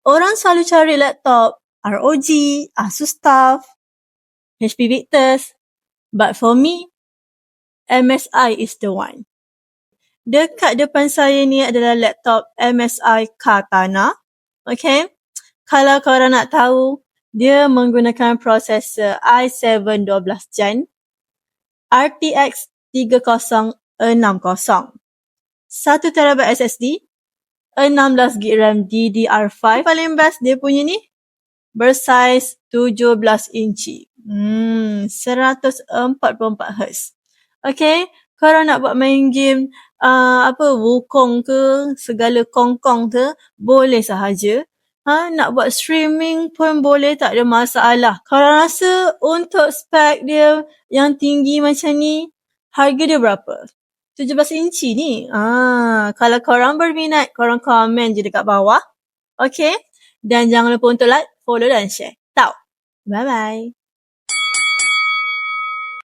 Orang selalu cari laptop ROG, Asus TUF, HP Victus. But for me, MSI is the one. Dekat depan saya ni adalah laptop MSI Katana. Okay. Kalau korang nak tahu, dia menggunakan prosesor i7 12 Gen, RTX 3060, 1TB SSD, 16GB RAM DDR5. Paling best dia punya ni bersaiz 17 inci. 144Hz. Okay, korang nak buat main game Wukong ke, segala kongkong ke, boleh sahaja. Nak buat streaming pun boleh, tak ada masalah. Korang rasa untuk spek dia yang tinggi macam ni, harga dia berapa? 17 inci ni. Kalau korang berminat, korang komen je dekat bawah. Okay? Dan jangan lupa untuk like, follow dan share. Tau. Bye-bye.